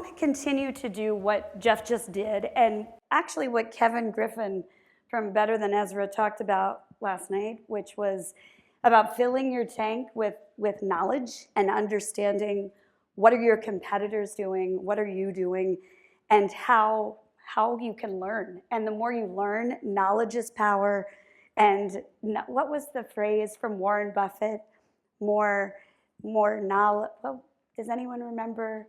want to continue to do what Jeff just did, and actually what Kevin Griffin from Better Than Ezra talked about last night, which was about filling your tank with knowledge and understanding what are your competitors doing, what are you doing, and how you can learn. And the more you learn, knowledge is power. And what was the phrase from Warren Buffett? More knowledge. Well, does anyone remember?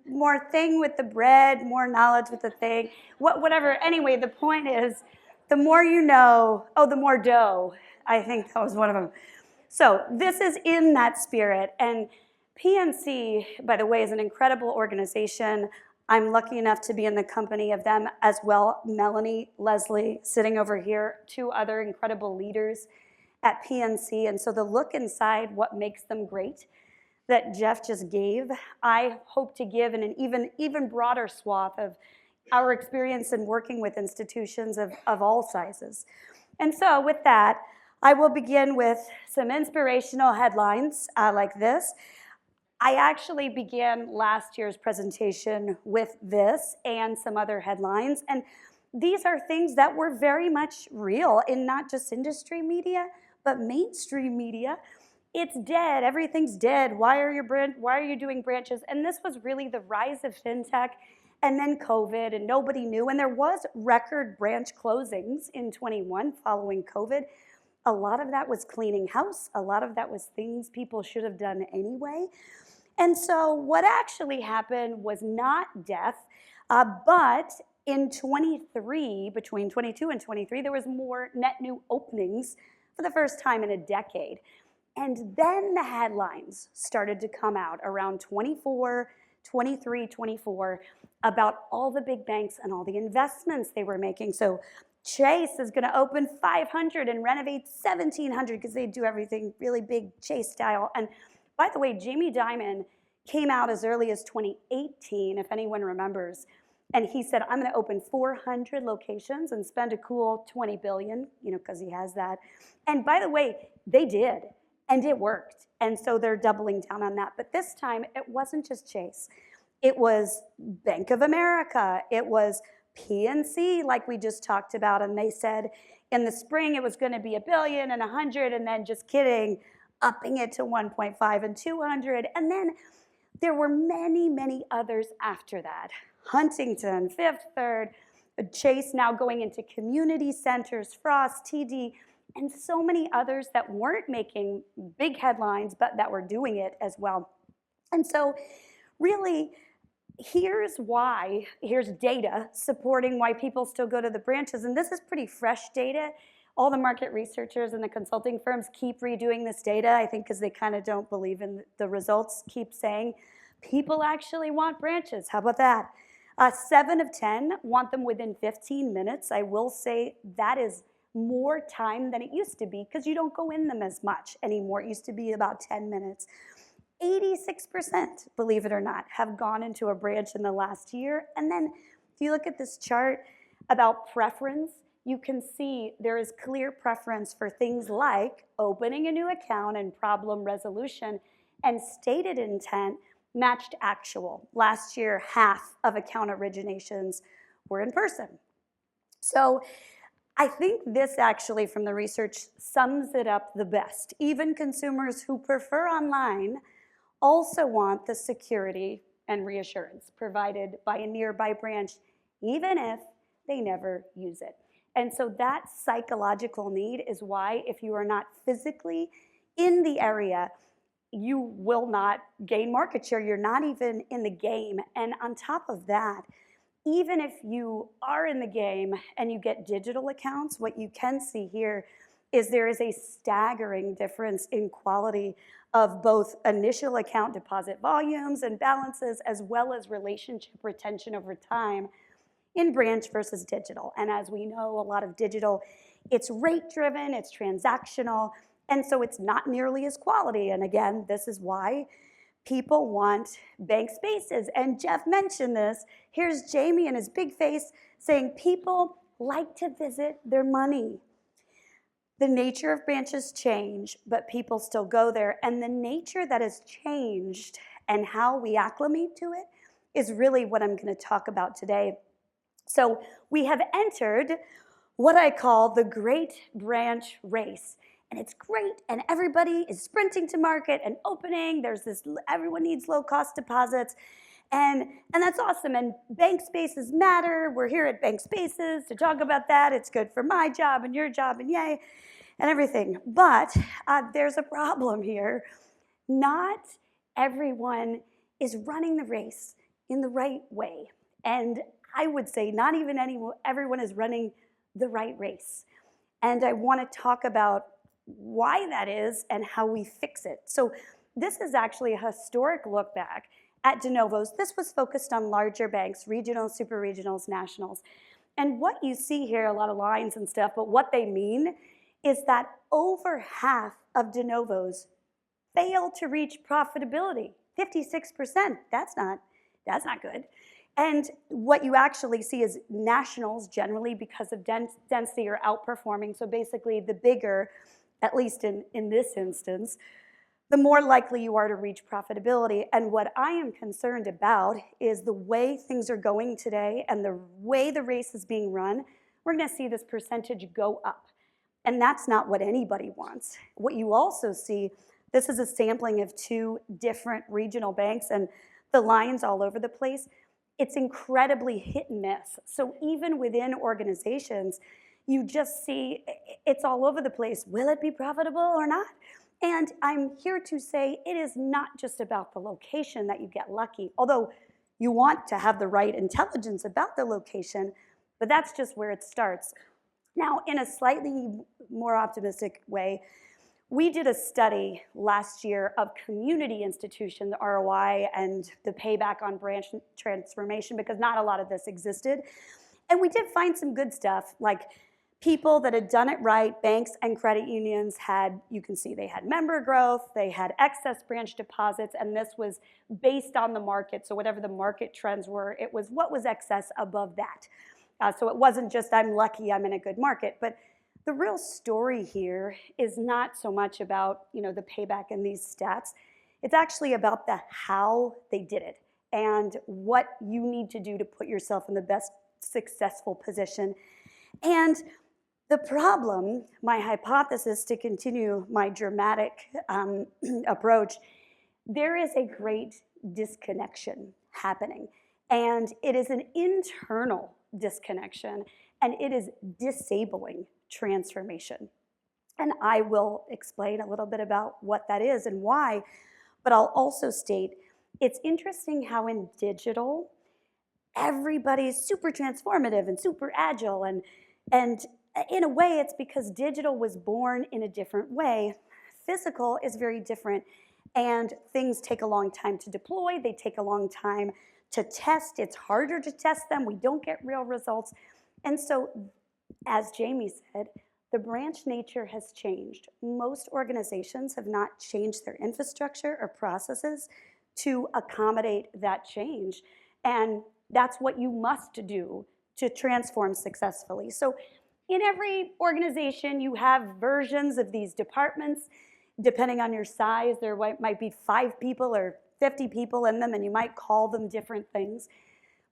More thing with the bread, more knowledge with the thing. Whatever. Anyway, the point is, the more you know, the more dough. I think that was one of them. So this is in that spirit. And PNC, by the way, is an incredible organization. I'm lucky enough to be in the company of them as well. Melanie, Leslie, sitting over here, two other incredible leaders at PNC. And so the look inside what makes them great that Jeff just gave, I hope to give in an even broader swath of our experience in working with institutions of all sizes. And so with that, I will begin with some inspirational headlines like this. I actually began last year's presentation with this and some other headlines. And these are things that were very much real in not just industry media, but mainstream media. It's dead. Everything's dead. Why are you doing branches? And this was really the rise of fintech and then COVID, and nobody knew. And there was record branch closings in 21 following COVID. A lot of that was cleaning house. A lot of that was things people should have done anyway. And so what actually happened was not death, but in 23, between 22 and 23, there was more net new openings for the first time in a decade. And then the headlines started to come out around 24, 23, 24 about all the big banks and all the investments they were making. So Chase is going to open 500 and renovate 1,700 because they do everything really big Chase style. And by the way, Jamie Dimon came out as early as 2018, if anyone remembers. And he said, I'm going to open 400 locations and spend a cool $20 billion, because he has that. And by the way, they did, and it worked. And so they're doubling down on that. But this time, it wasn't just Chase. It was Bank of America. It was PNC, like we just talked about. And they said in the spring, it was going to be $1 billion and 100, and then just kidding, upping it to 1.5 and 200. And then there were many, many others after that. Huntington, Fifth Third, Chase now going into community centers, Frost, TD, and so many others that weren't making big headlines, but that were doing it as well. And so really, here's data supporting why people still go to the branches. And this is pretty fresh data. All the market researchers and the consulting firms keep redoing this data, I think because they kind of don't believe in the results, keep saying people actually want branches. How about that? 7 of 10 want them within 15 minutes. I will say that is more time than it used to be because you don't go in them as much anymore. It used to be about 10 minutes. 86%, believe it or not, have gone into a branch in the last year. And then if you look at this chart about preference, you can see there is clear preference for things like opening a new account and problem resolution, and stated intent matched actual. Last year, half of account originations were in person. So I think this actually from the research sums it up the best. Even consumers who prefer online also want the security and reassurance provided by a nearby branch, even if they never use it. And so that psychological need is why if you are not physically in the area, you will not gain market share. You're not even in the game. And on top of that, even if you are in the game and you get digital accounts, what you can see here is there is a staggering difference in quality of both initial account deposit volumes and balances, as well as relationship retention over time in branch versus digital. And as we know, a lot of digital, it's rate driven, it's transactional, and so it's not nearly as quality. And again, this is why people want BankSpaces. And Jeff mentioned this. Here's Jamie and his big face saying people like to visit their money. The nature of branches change, but people still go there. And the nature that has changed and how we acclimate to it is really what I'm going to talk about today. So we have entered what I call the Great Branch Race. And it's great, and everybody is sprinting to market and opening. There's this, everyone needs low-cost deposits, and that's awesome. And BankSpaces matter. We're here at BankSpaces to talk about that. It's good for my job and your job, and yay, and everything. But there's a problem here. Not everyone is running the race in the right way, and I would say not even everyone is running the right race. And I want to talk about why that is and how we fix it. So this is actually a historic look back at de novos. This was focused on larger banks, regionals, super regionals, nationals. And what you see here, a lot of lines and stuff, but what they mean is that over half of de novos fail to reach profitability. 56%, that's not good. And what you actually see is nationals generally, because of density, are outperforming. So basically the bigger, at least in this instance, the more likely you are to reach profitability. And what I am concerned about is the way things are going today and the way the race is being run, we're gonna see this percentage go up. And that's not what anybody wants. What you also see, this is a sampling of 2 different regional banks and the lines all over the place. It's incredibly hit and miss. So even within organizations, you just see it's all over the place. Will it be profitable or not? And I'm here to say it is not just about the location that you get lucky, although you want to have the right intelligence about the location, but that's just where it starts. Now, in a slightly more optimistic way, we did a study last year of community institution, the ROI and the payback on branch transformation, because not a lot of this existed. And we did find some good stuff, like people that had done it right, banks and credit unions had, you can see they had member growth, they had excess branch deposits, and this was based on the market. So whatever the market trends were, it was what was excess above that. So it wasn't just I'm lucky, I'm in a good market, but the real story here is not so much about, the payback and these stats. It's actually about the how they did it and what you need to do to put yourself in the best successful position. And the problem, my hypothesis, to continue my dramatic approach, there is a great disconnection happening. And it is an internal disconnection, and it is disabling transformation. And I will explain a little bit about what that is and why, but I'll also state it's interesting how in digital, everybody's super transformative and super agile, and in a way it's because digital was born in a different way. Physical is very different, and things take a long time to deploy, they take a long time to test, it's harder to test them, we don't get real results. And so, as Jamie said, the branch nature has changed. Most organizations have not changed their infrastructure or processes to accommodate that change. And that's what you must do to transform successfully. So in every organization, you have versions of these departments. Depending on your size, there might be 5 people or 50 people in them, and you might call them different things.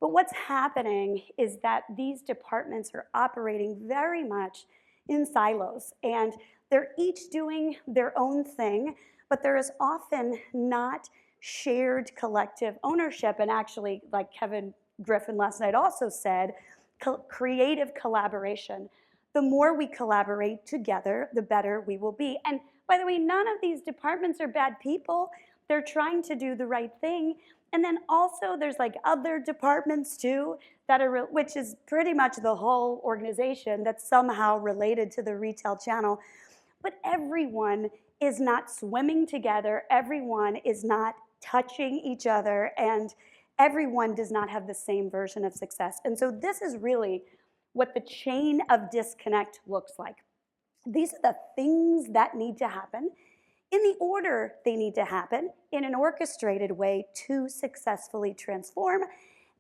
But what's happening is that these departments are operating very much in silos, and they're each doing their own thing, but there is often not shared collective ownership. And actually, like Kevin Griffin last night also said, creative collaboration. The more we collaborate together, the better we will be. And by the way, none of these departments are bad people. They're trying to do the right thing. And then also there's like other departments too that are, which is pretty much the whole organization that's somehow related to the retail channel. But everyone is not swimming together. Everyone is not touching each other, and everyone does not have the same version of success. And so this is really what the chain of disconnect looks like. These are the things that need to happen in the order they need to happen in an orchestrated way to successfully transform.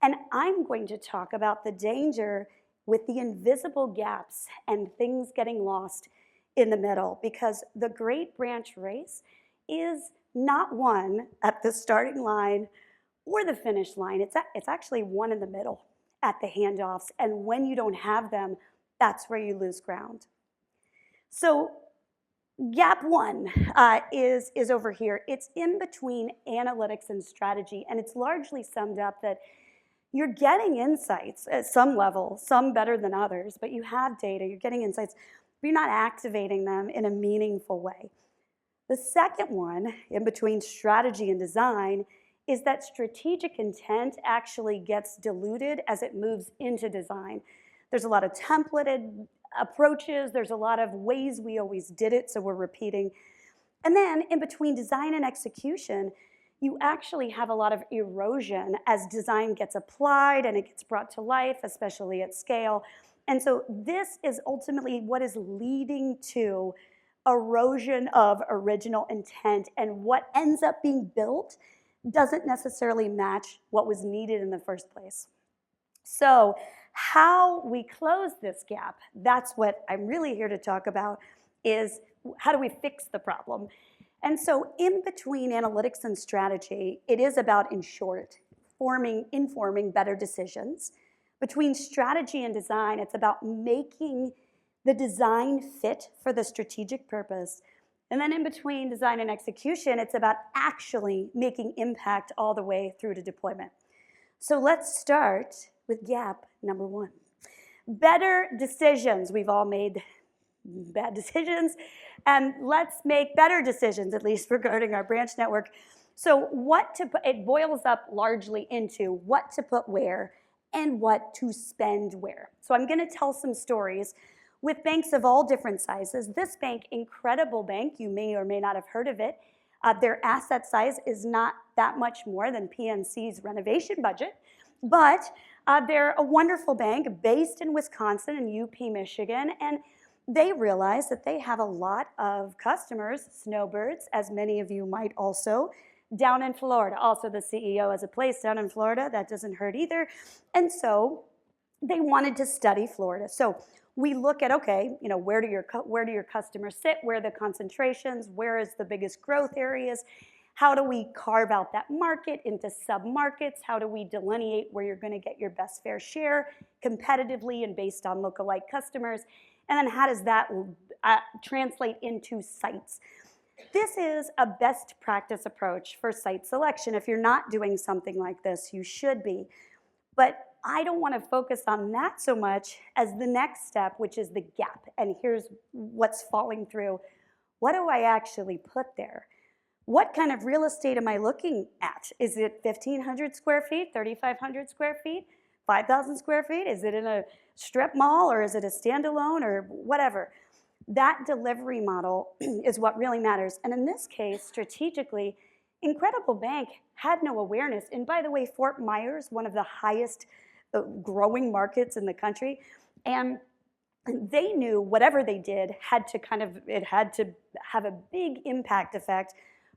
And I'm going to talk about the danger with the invisible gaps and things getting lost in the middle, because the great branch race is not won at the starting line or the finish line. It's actually one in the middle at the handoffs. And when you don't have them, that's where you lose ground. So gap one is over here. It's in between analytics and strategy, and it's largely summed up that you're getting insights at some level, some better than others, but you have data, you're getting insights, but you're not activating them in a meaningful way. The second one, in between strategy and design, is that strategic intent actually gets diluted as it moves into design. There's a lot of templated approaches, there's a lot of ways we always did it, so we're repeating. And then in between design and execution, you actually have a lot of erosion as design gets applied and it gets brought to life, especially at scale. And so this is ultimately what is leading to erosion of original intent, and what ends up being built doesn't necessarily match what was needed in the first place. So how we close this gap, that's what I'm really here to talk about, is how do we fix the problem? And so in between analytics and strategy, it is about, in short, informing better decisions. Between strategy and design, it's about making the design fit for the strategic purpose. And then in between design and execution, it's about actually making impact all the way through to deployment. So let's start with gap number one. Better decisions. We've all made bad decisions, and let's make better decisions, at least regarding our branch network. So it boils up largely into what to put where and what to spend where. So I'm gonna tell some stories with banks of all different sizes. This bank, incredible bank, you may or may not have heard of it. Their asset size is not that much more than PNC's renovation budget, but they're a wonderful bank based in Wisconsin and UP, Michigan, and they realize that they have a lot of customers, snowbirds, as many of you might also, down in Florida. Also, the CEO has a place down in Florida. That doesn't hurt either. And so they wanted to study Florida. So we look at, okay, where do your customers sit? Where are the concentrations? Where is the biggest growth areas? How do we carve out that market into sub-markets? How do we delineate where you're going to get your best fair share competitively and based on lookalike customers? And then how does that translate into sites? This is a best practice approach for site selection. If you're not doing something like this, you should be. But I don't want to focus on that so much as the next step, which is the gap. And here's what's falling through. What do I actually put there? What kind of real estate am I looking at? Is it 1,500 square feet, 3,500 square feet, 5,000 square feet? Is it in a strip mall, or is it a standalone, or whatever? That delivery model is what really matters. And in this case, strategically, Incredible Bank had no awareness. And by the way, Fort Myers, one of the highest growing markets in the country, and they knew whatever they did it had to have a big impact effect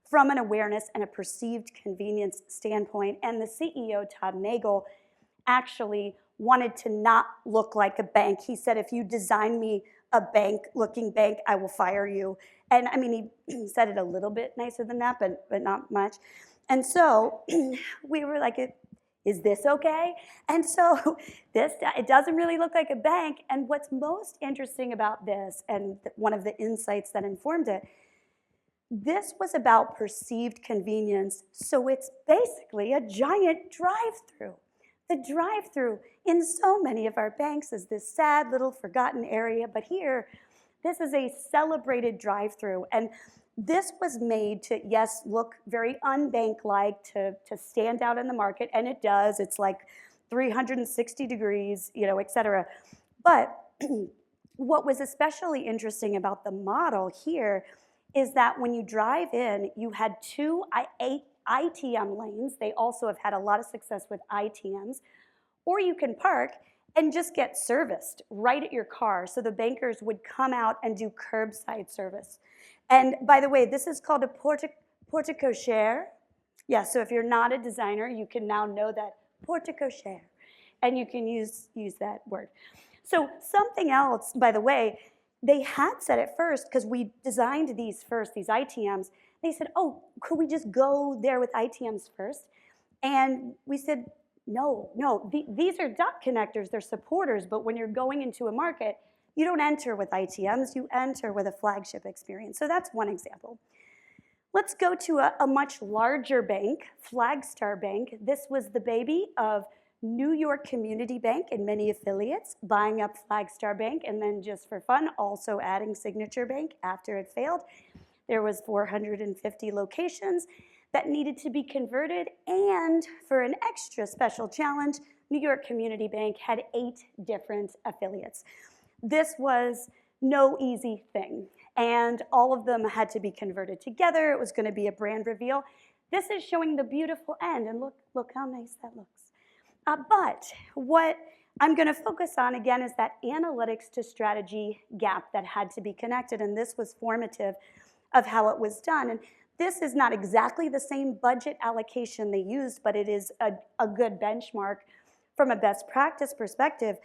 from an awareness and a perceived convenience standpoint. And the CEO, Todd Nagel, actually wanted to not look like a bank. He said, if you design me a bank-looking bank, I will fire you. And I mean, he said it a little bit nicer than that, but not much. And so we were like, is this okay? And so it doesn't really look like a bank. And what's most interesting about this, and one of the insights that informed it, this was about perceived convenience. So it's basically a giant drive-through. The drive-through in so many of our banks is this sad little forgotten area, but here, this is a celebrated drive-through. And this was made to, yes, look very unbank-like, to stand out in the market, and it does. It's like 360 degrees, et cetera. But what was especially interesting about the model here is that when you drive in, you had two ITM lanes. They also have had a lot of success with ITMs. Or you can park and just get serviced right at your car. So the bankers would come out and do curbside service. And by the way, this is called a porte-cochere. Yeah, so if you're not a designer, you can now know that porte-cochere. And you can use that word. So something else, by the way, they had said at first, because we designed these ITMs, they said, oh, could we just go there with ITMs first? And we said, no, these are duct connectors, they're supporters, but when you're going into a market, you don't enter with ITMs, you enter with a flagship experience. So that's one example. Let's go to a much larger bank, Flagstar Bank. This was the baby of New York Community Bank and many affiliates, buying up Flagstar Bank, and then just for fun, also adding Signature Bank after it failed. There was 450 locations that needed to be converted, and for an extra special challenge, New York Community Bank had 8 different affiliates. This was no easy thing, and all of them had to be converted together. It was going to be a brand reveal. This is showing the beautiful end, and look how nice that looks. But what I'm going to focus on again is that analytics to strategy gap that had to be connected, and this was formative of how it was done. And this is not exactly the same budget allocation they used, but it is a good benchmark from a best practice perspective.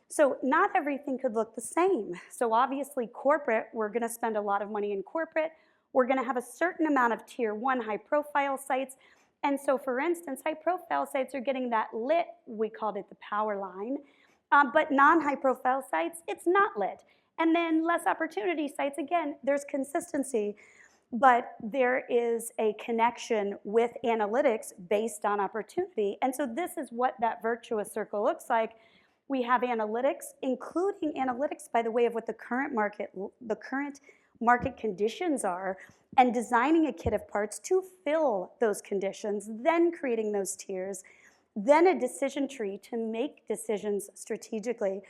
So not everything could look the same. So obviously corporate, we're going to spend a lot of money in corporate. We're going to have a certain amount of tier 1 high profile sites. And so for instance, high profile sites are getting that lit, we called it the power line, but non-high profile sites, it's not lit. And then less opportunity sites, again, there's consistency, but there is a connection with analytics based on opportunity. And so this is what that virtuous circle looks like. We have analytics, including analytics by the way of what the current market conditions are, and designing a kit of parts to fill those conditions, then creating those tiers, then a decision tree to make decisions strategically.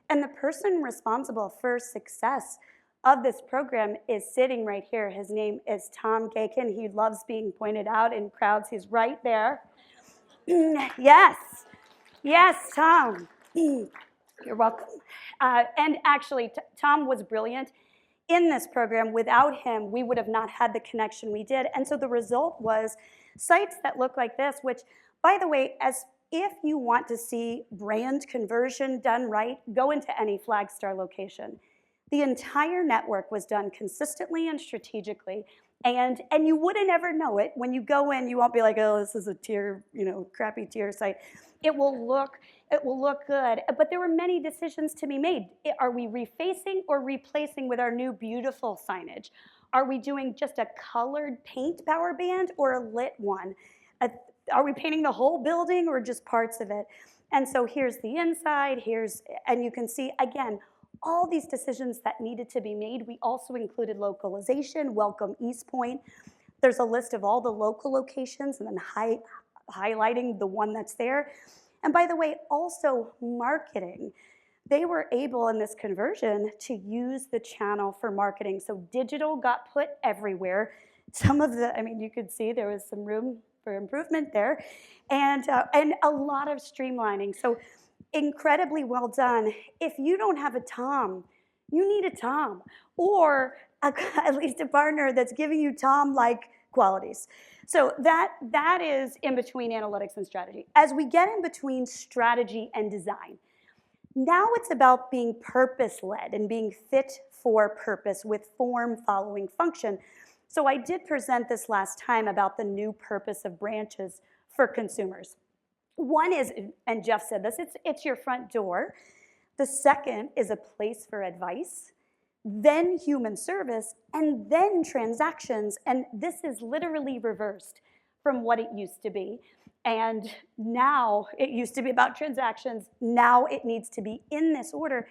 And the person responsible for success of this program is sitting right here. His name is Tom Gakin. He loves being pointed out in crowds. He's right there. Yes, Tom. You're welcome. And actually, Tom was brilliant in this program. Without him, we would have not had the connection we did. And so the result was sites that look like this, which, by the way, as if you want to see brand conversion done right, go into any Flagstar location. The entire network was done consistently and strategically, and you wouldn't ever know it. When you go in, you won't be like, oh, this is a tier, crappy tier site. It will look good, but there were many decisions to be made. Are we refacing or replacing with our new beautiful signage? Are we doing just a colored paint power band or a lit one? Are we painting the whole building or just parts of it? And so here's the inside, and you can see, again, all these decisions that needed to be made. We also included localization, welcome East Point. There's a list of all the local locations and then highlighting the one that's there. And by the way, also marketing. They were able in this conversion to use the channel for marketing. So digital got put everywhere. Some of you could see there was some room for improvement there, and a lot of streamlining. So incredibly well done. If you don't have a Tom, you need a Tom, or at least a partner that's giving you Tom-like qualities. So that is in between analytics and strategy. As we get in between strategy and design, now it's about being purpose-led and being fit for purpose with form following function. So I did present this last time about the new purpose of branches for consumers. One is, and Jeff said this, it's your front door. The second is a place for advice, then human service, and then transactions. And this is literally reversed from what it used to be. And now it used to be about transactions. Now it needs to be in this order.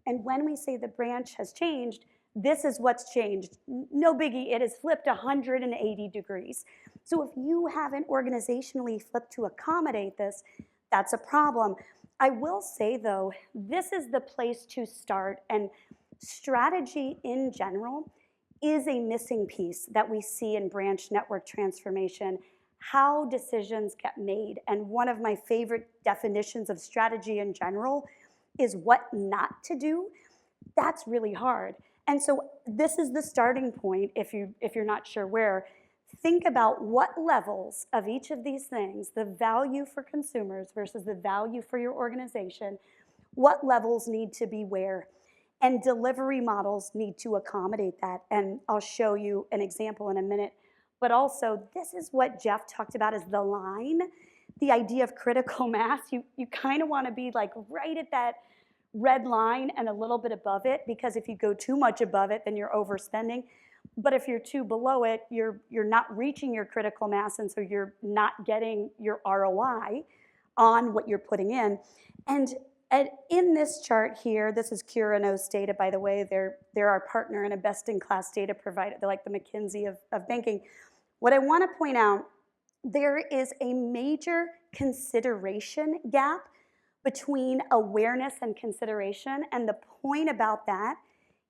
And when we say the branch has changed, this is what's changed. No biggie, it has flipped 180 degrees. So if you haven't organizationally flipped to accommodate this, that's a problem. I will say though, this is the place to start, and strategy in general is a missing piece that we see in branch network transformation, how decisions get made. And one of my favorite definitions of strategy in general is what not to do. That's really hard. And so this is the starting point if you're not sure where. Think about what levels of each of these things, the value for consumers versus the value for your organization, what levels need to be where, and delivery models need to accommodate that. And I'll show you an example in a minute. But also, this is what Jeff talked about as the line. the idea of critical mass. You kind of want to be like right at that red line and a little bit above it, because if you go too much above it, then you're overspending. But if you're too below it, you're not reaching your critical mass, and so you're not getting your ROI on what you're putting in. And in this chart here, this is Curanos data, by the way. They're our partner and a best-in-class data provider. They're like the McKinsey of banking. What I want to point out, there is a major consideration gap between awareness and consideration. And the point about that,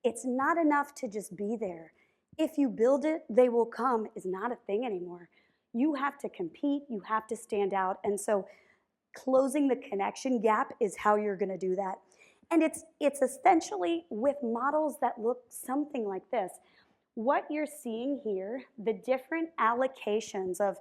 it's not enough to just be there. If you build it, they will come is not a thing anymore. You have to compete, you have to stand out. And so closing the connection gap is how you're going to do that. And it's essentially with models that look something like this. What you're seeing here, the different allocations of,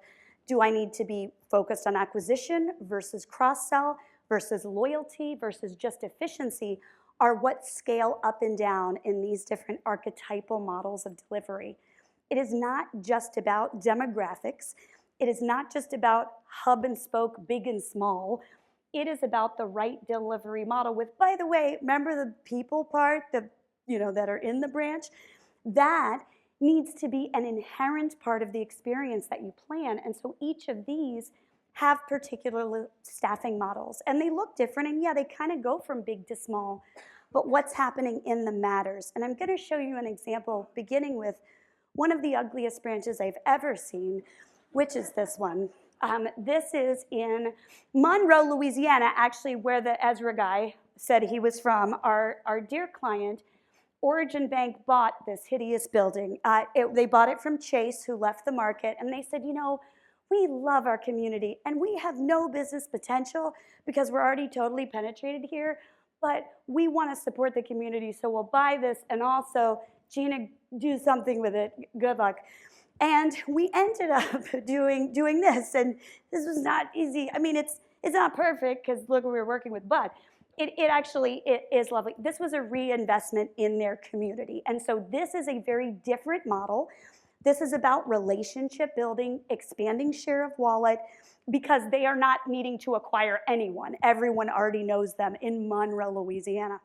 do I need to be focused on acquisition versus cross-sell versus loyalty versus just efficiency, are what scale up and down in these different archetypal models of delivery. It is not just about demographics. It is not just about hub and spoke, big and small. It is about the right delivery model with, by the way, remember the people part, that are in the branch? That needs to be an inherent part of the experience that you plan. And so each of these have particular staffing models, and they look different, and yeah, they kind of go from big to small, but what's happening in them matters. And I'm going to show you an example beginning with one of the ugliest branches I've ever seen, which is this one. This is in Monroe, Louisiana, actually where the Ezra guy said he was from. Our dear client, Origin Bank, bought this hideous building. They bought it from Chase, who left the market, and they said, we love our community, and we have no business potential because we're already totally penetrated here, but we want to support the community, so we'll buy this, and also, Gina, do something with it. Good luck. And we ended up doing this, and this was not easy. I mean, it's not perfect, because look what we were working with, but it actually is lovely. This was a reinvestment in their community, and so this is a very different model. This is about relationship building, expanding share of wallet, because they are not needing to acquire anyone. Everyone already knows them in Monroe, Louisiana.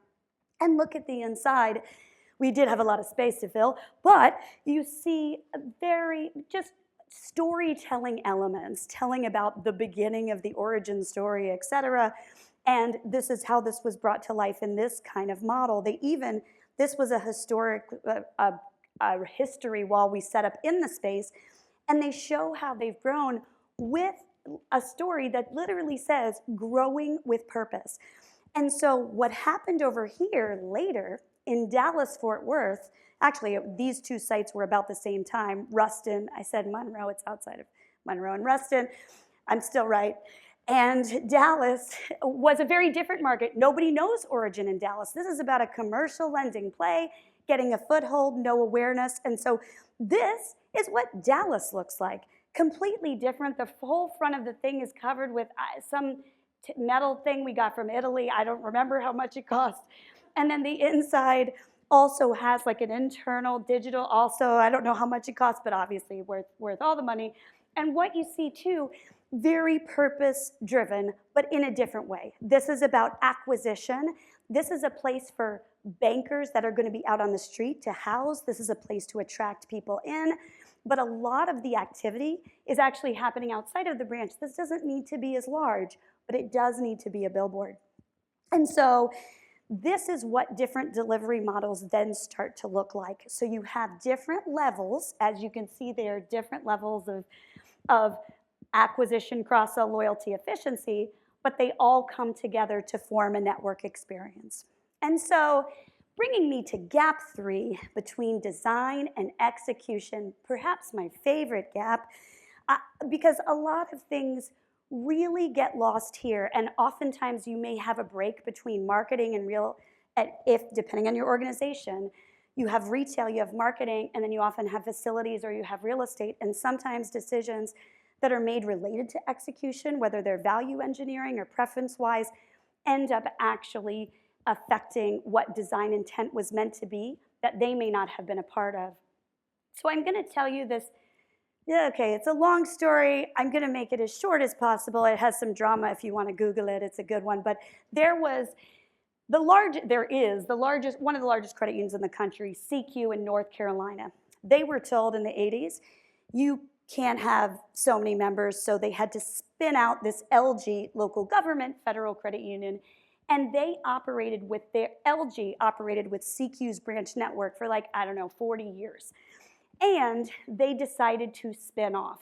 And look at the inside. We did have a lot of space to fill, but you see very just storytelling elements, telling about the beginning of the origin story, et cetera. And this is how this was brought to life in this kind of model. This was a historic history while we set up in the space, and they show how they've grown with a story that literally says growing with purpose. And so what happened over here later in Dallas, Fort Worth, actually these two sites were about the same time. Ruston, I said Monroe, it's outside of Monroe and Ruston. I'm still right. And Dallas was a very different market. Nobody knows Origin in Dallas. This is about a commercial lending play, getting a foothold, no awareness. And so this is what Dallas looks like. Completely different. The whole front of the thing is covered with some metal thing we got from Italy. I don't remember how much it cost. And then the inside also has like an internal digital also. I don't know how much it costs, but obviously worth all the money. And what you see too, very purpose driven, but in a different way. This is about acquisition. This is a place for bankers that are going to be out on the street to house. This is a place to attract people in. But a lot of the activity is actually happening outside of the branch. This doesn't need to be as large, but it does need to be a billboard. And so this is what different delivery models then start to look like. So you have different levels, as you can see there, different levels of acquisition, cross-sell, loyalty, efficiency, but they all come together to form a network experience. And so bringing me to gap 3 between design and execution, perhaps my favorite gap, because a lot of things really get lost here, and oftentimes you may have a break between marketing and depending on your organization, you have retail, you have marketing, and then you often have facilities or you have real estate, and sometimes decisions that are made related to execution, whether they're value engineering or preference-wise, end up actually affecting what design intent was meant to be that they may not have been a part of. So I'm going to tell you this Yeah, okay, it's a long story. I'm going to make it as short as possible. It has some drama if you want to Google it. It's a good one. But there is the largest, one of the largest credit unions in the country, CQ in North Carolina. They were told in the 80s, you can't have so many members, so they had to spin out this LG, local government federal credit union, and LG operated with CQ's branch network for like, I don't know, 40 years. And they decided to spin off.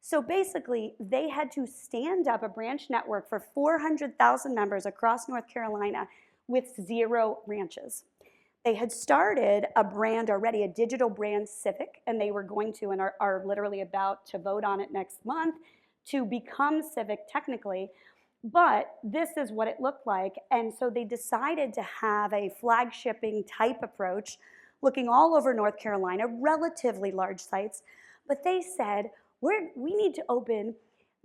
So basically, they had to stand up a branch network for 400,000 members across North Carolina with 0 branches. They had started a brand already, a digital brand, Civic, and they were going to and are literally about to vote on it next month to become Civic technically. But this is what it looked like. And so they decided to have a flagshipping type approach, looking all over North Carolina, relatively large sites. But they said, we need to open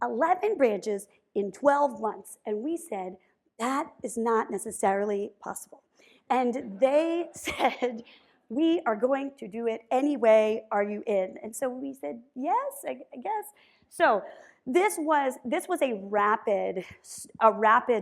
11 branches in 12 months. And we said, that is not necessarily possible. And they said, we are going to do it anyway. Are you in? And so we said, yes, I guess. So this was a rapid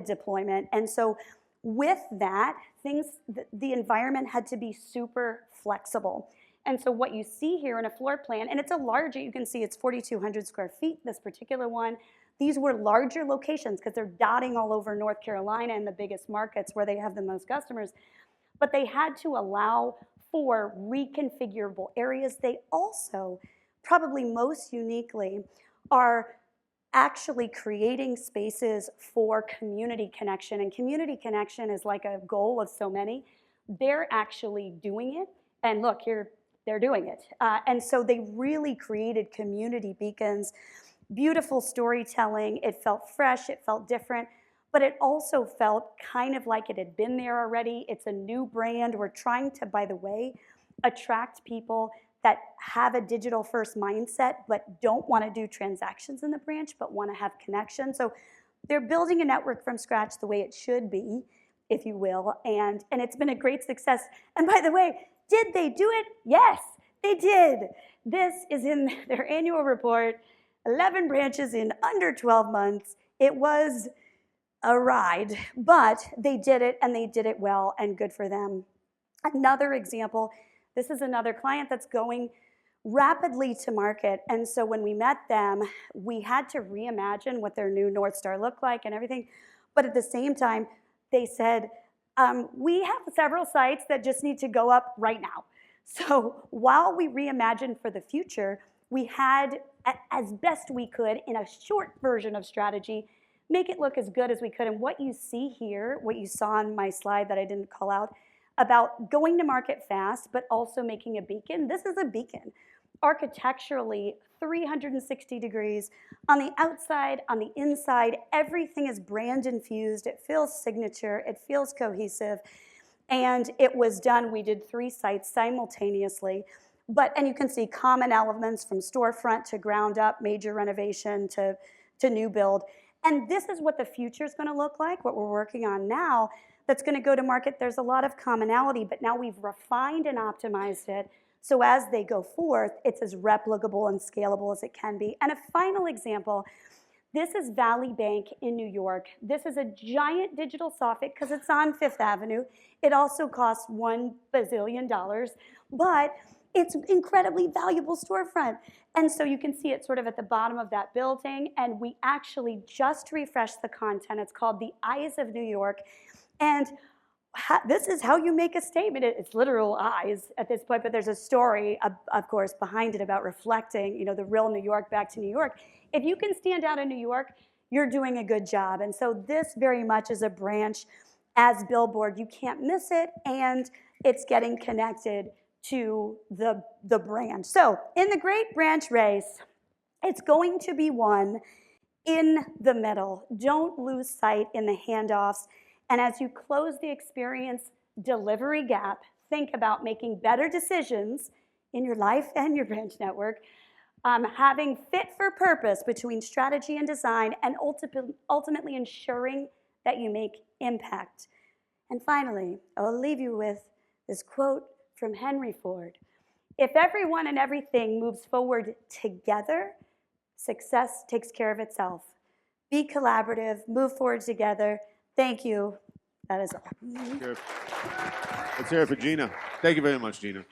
deployment. And so with that, the environment had to be super flexible. And so what you see here in a floor plan, and it's a larger, you can see it's 4,200 square feet, this particular one. These were larger locations because they're dotting all over North Carolina and the biggest markets where they have the most customers. But they had to allow for reconfigurable areas. They also, probably most uniquely, are actually creating spaces for community connection. And community connection is like a goal of so many. They're actually doing it. And look, here, they're doing it. And so they really created community beacons, beautiful storytelling. It felt fresh, it felt different, but it also felt kind of like it had been there already. It's a new brand. We're trying to, by the way, attract people that have a digital first mindset but don't want to do transactions in the branch but want to have connection. So they're building a network from scratch the way it should be, if you will, and it's been a great success. And by the way, did they do it? Yes, they did. This is in their annual report, 11 branches in under 12 months. It was a ride, but they did it, and they did it well, and good for them. Another example, this is another client that's going rapidly to market, and so when we met them, we had to reimagine what their new North Star looked like and everything, but at the same time, they said, we have several sites that just need to go up right now. So while we reimagined for the future, we had, as best we could, in a short version of strategy, make it look as good as we could. And what you see here, what you saw on my slide that I didn't call out, about going to market fast, but also making a beacon. This is a beacon. Architecturally, 360 degrees. On the outside, on the inside, everything is brand infused. It feels signature. It feels cohesive. And it was done, we did 3 sites simultaneously. And you can see common elements from storefront to ground up, major renovation to new build. And this is what the future is going to look like, what we're working on now that's going to go to market. There's a lot of commonality, but now we've refined and optimized it. So as they go forth, it's as replicable and scalable as it can be. And a final example, this is Valley Bank in New York. This is a giant digital soffit because it's on Fifth Avenue. It also costs $1 bazillion, but it's incredibly valuable storefront. And so you can see it sort of at the bottom of that building, and we actually just refreshed the content. It's called The Eyes of New York, and this is how you make a statement. It's literal eyes at this point, but there's a story, of course, behind it about reflecting, the real New York back to New York. If you can stand out in New York, you're doing a good job. And so this very much is a branch as billboard. You can't miss it, and it's getting connected to the brand. So in the great branch race, it's going to be won in the middle. Don't lose sight in the handoffs. And as you close the experience delivery gap, think about making better decisions in your life and your branch network, having fit for purpose between strategy and design, and ultimately ensuring that you make impact. And finally, I'll leave you with this quote from Henry Ford. If everyone and everything moves forward together, success takes care of itself. Be collaborative, move forward together. Thank you. That is all. Let's hear it for Gina. Thank you very much, Gina.